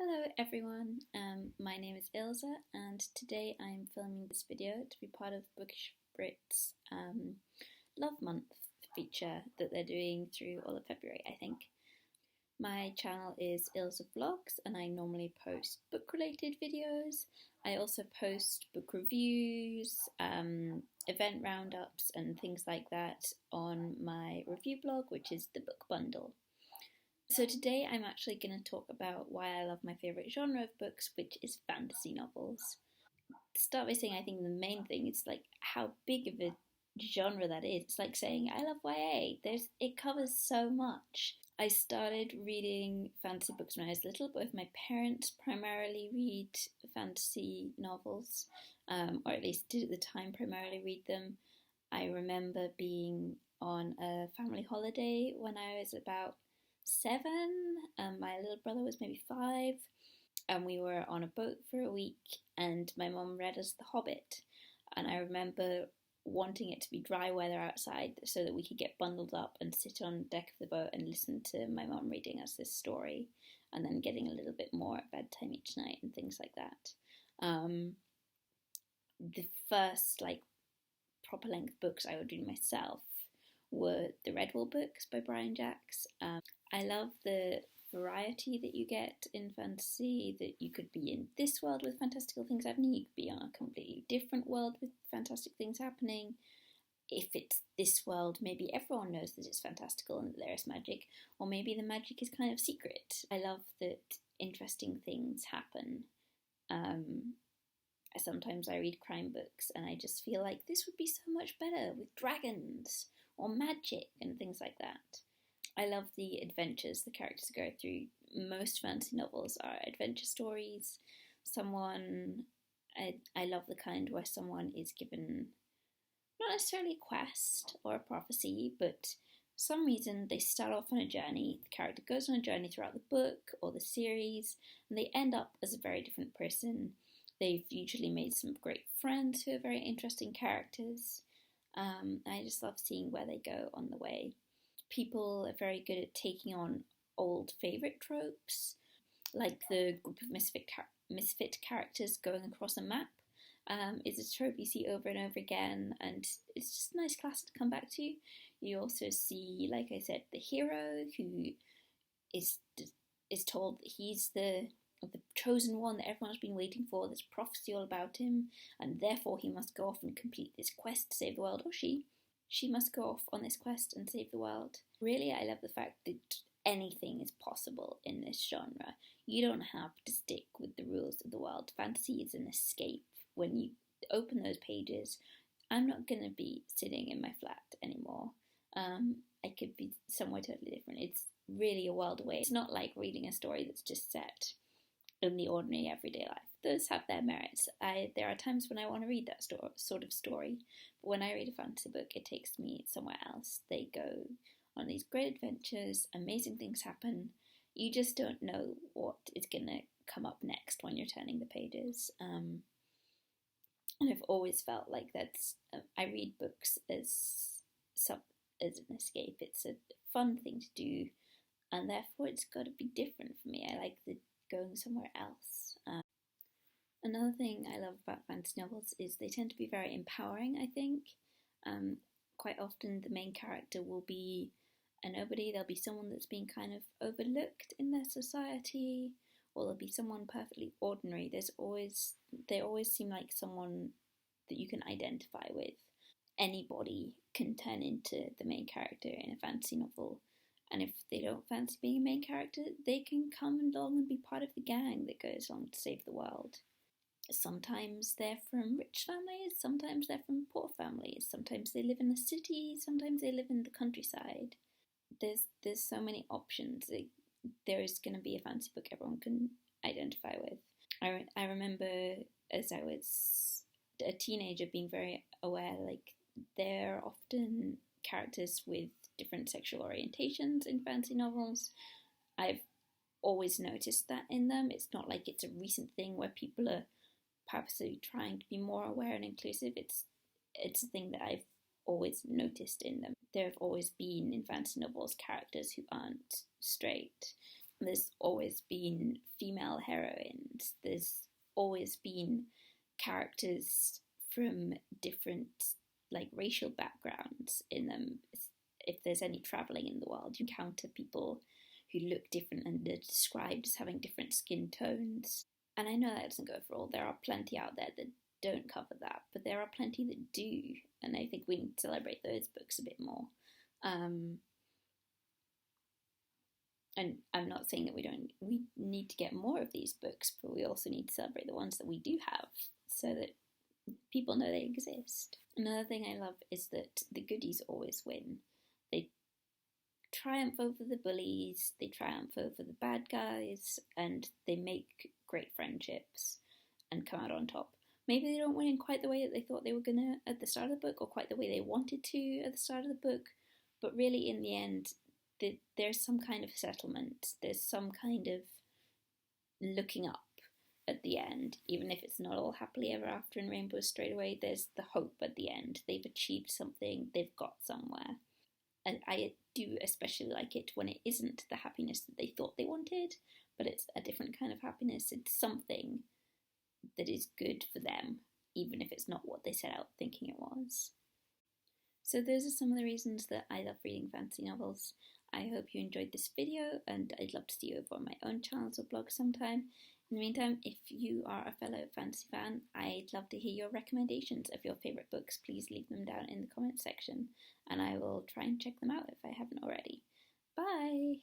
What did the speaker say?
Hello everyone, my name is Ilsa and today I'm filming this video to be part of Bookish Brits Love Month feature that they're doing through all of February, I think. My channel is AilsaVlogs and I normally post book related videos. I also post book reviews, event roundups and things like that on my review blog, which is the Book Bundle. So today I'm actually going to talk about why I love my favourite genre of books, which is fantasy novels. To start by saying, I think the main thing is like how big of a genre that is. It's like saying I love YA. It covers so much. I started reading fantasy books when I was little. Both my parents primarily read fantasy novels, or at least did at the time primarily read them. I remember being on a family holiday when I was about 7. My little brother was maybe 5, and we were on a boat for a week, and my mum read us The Hobbit, and I remember wanting it to be dry weather outside so that we could get bundled up and sit on deck of the boat and listen to my mum reading us this story, and then getting a little bit more at bedtime each night and things like that. The first proper length books I would read myself were the Redwall books by Brian Jacks. I love the variety that you get in fantasy, that you could be in this world with fantastical things happening, you could be on a completely different world with fantastic things happening. If it's this world, maybe everyone knows that it's fantastical and that there is magic, or maybe the magic is kind of secret. I love that interesting things happen. Sometimes I read crime books and I just feel like this would be so much better with dragons or magic and things like that. I love the adventures the characters go through. Most fantasy novels are adventure stories. I love the kind where someone is given not necessarily a quest or a prophecy, but for some reason they start off on a journey. The character goes on a journey throughout the book or the series, and they end up as a very different person. They've usually made some great friends who are very interesting characters. I just love seeing where they go on the way. People are very good at taking on old favourite tropes, like the group of misfit characters going across a map. Is a trope you see over and over again, and it's just a nice classic to come back to. You also see, like I said, the hero who is told that he's the chosen one that everyone's been waiting for. There's prophecy all about him, and therefore he must go off and complete this quest to save the world, or she must go off on this quest and save the world. Really, I love the fact that anything is possible in this genre. You don't have to stick with the rules of the world. Fantasy is an escape. When you open those pages, I'm not going to be sitting in my flat anymore. I could be somewhere totally different. It's really a world away. It's not like reading a story that's just set in the ordinary everyday life. Those have their merits. There are times when I want to read that sort of story, but when I read a fantasy book, it takes me somewhere else. They go on these great adventures, amazing things happen. You just don't know what is going to come up next when you're turning the pages. And I've always felt like I read books as an escape. It's a fun thing to do, and therefore it's got to be different for me. I like going somewhere else. Another thing I love about fantasy novels is they tend to be very empowering, I think. Quite often the main character will be a nobody. There'll be someone that's been kind of overlooked in their society, or there'll be someone perfectly ordinary. They always seem like someone that you can identify with. Anybody can turn into the main character in a fantasy novel. And if they don't fancy being a main character, they can come along and be part of the gang that goes on to save the world. Sometimes they're from rich families, sometimes they're from poor families, sometimes they live in the city, sometimes they live in the countryside. There's so many options. There is going to be a fantasy book everyone can identify with. I remember as I was a teenager being very aware, there are often characters with different sexual orientations in fantasy novels. I've always noticed that in them. It's not like it's a recent thing where people are purposely trying to be more aware and inclusive. It's a thing that I've always noticed in them. There have always been in fantasy novels characters who aren't straight. There's always been female heroines. There's always been characters from different like racial backgrounds in them. If there's any traveling in the world, you encounter people who look different and are described as having different skin tones. And I know that doesn't go for all. There are plenty out there that don't cover that, but there are plenty that do, and I think we need to celebrate those books a bit more. And I'm not saying that we need to get more of these books, but we also need to celebrate the ones that we do have so that people know they exist. Another thing I love is that the goodies always win. They triumph over the bullies, they triumph over the bad guys, and they make great friendships and come out on top. Maybe they don't win in quite the way that they thought they were gonna at the start of the book, or quite the way they wanted to at the start of the book, but really in the end, there's some kind of settlement, there's some kind of looking up at the end, even if it's not all happily ever after and rainbows straight away. There's the hope at the end. They've achieved something, they've got somewhere. And I do especially like it when it isn't the happiness that they thought they wanted, but it's a different kind of happiness. It's something that is good for them, even if it's not what they set out thinking it was. So those are some of the reasons that I love reading fantasy novels. I hope you enjoyed this video, and I'd love to see you over on my own channels or blog sometime. In the meantime, if you are a fellow fantasy fan, I'd love to hear your recommendations of your favourite books. Please leave them down in the comments section, and I will try and check them out if I haven't already. Bye!